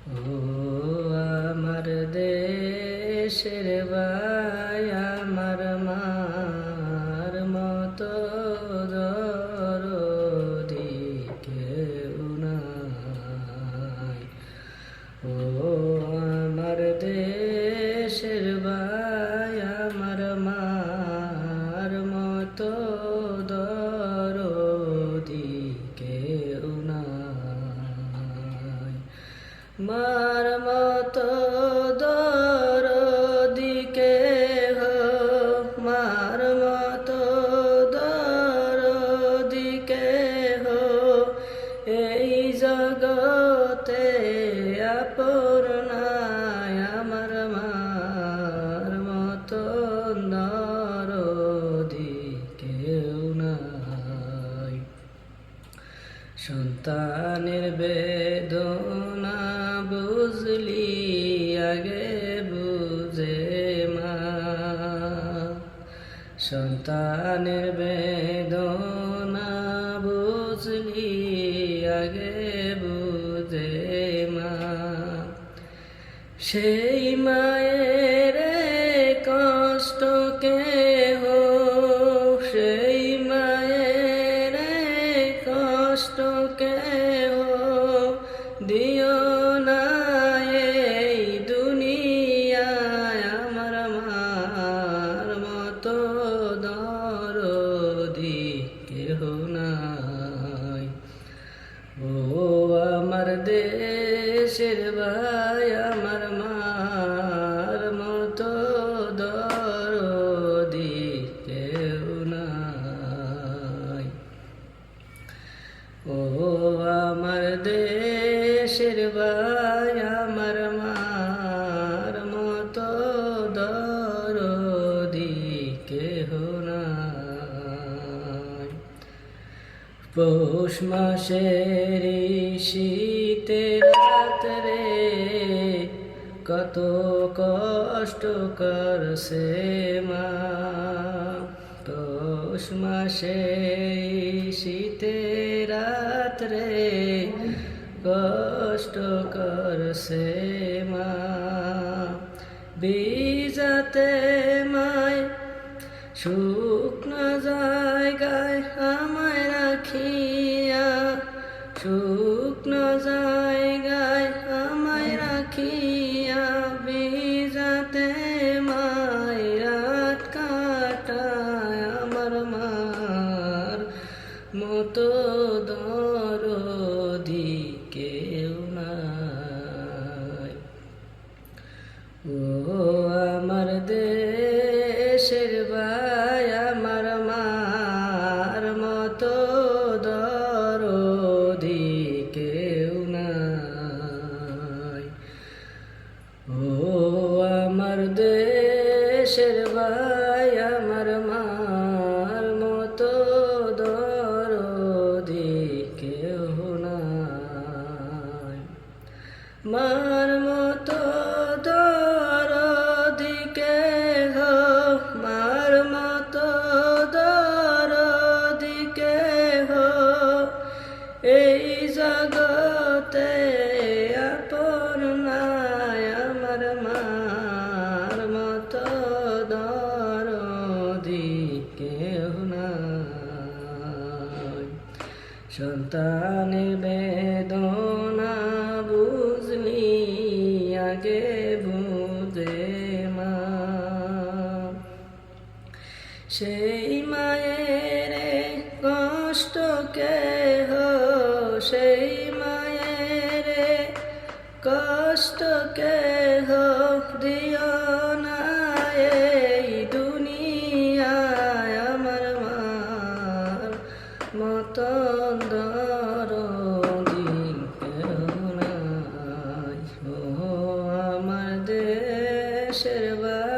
ও আমার দেশের ভাই, আমার মার মতো দরদি কেউ নাই। ও আমার দেশের ভাই, আমার মার মতো দরদি কেউ নাই। মার মতো দরদি কেহ, মার মতো দরদি কেহ এই জগতে আপন নাই। আমার মার মতো দরদি কেউ নাই। সন্তানের বেদনা বুঝলি আগে বুঝে মা, সন্তানের বেদনা বুঝলি আগে বুঝে মা। সেই মায়ের কষ্ট কেহ, সেই মায়ের কষ্ট কেহ দিও না এই দুনিয়ায়। আমার মার মতো দরদি কেহ নাই। ও আমার দেশের ভাই, আমার মার মতো দরদি কেউ নাই। ও আমার দেশের ভাই, আমার মার মতো দরদি কেহ নাই। পৌষ মাসের শীতের রাত্রে কত কষ্ট করছে মা। পৌষ মাসে শীতের রাত্রে কষ্ট করছে মা। বিজাতে মায় শুকনো জায়গায় আমায় রাখিয়া, শুকনো জায়গায় আমায় রাখিয়া বিজাতে মায় রাত কাটায়। আমার মার মতো দরদি কেউ নাই। ও আমার দেশের ভাই, আমার মার মতো দরদি কেউ নাই। ও আমার দেশের ভাই, আমার মার মতো দরদি কেউ নাই। মার মতো দরদি কেহ, মার মতো দরদি কেহ এই জগতে আপন নাই। আমার মার মতো দরদি কেহ নাই। সন্তানের বেদনা বুঝলি আগে বুঝে মা। সেই মায়ের কষ্ট কেহ, সেই মায়ের কষ্ট কেহ দিও না এই দুনিয়ায়। আমার মার মতো দরদি কেউ নাই। ও আমার দেশের ভাই,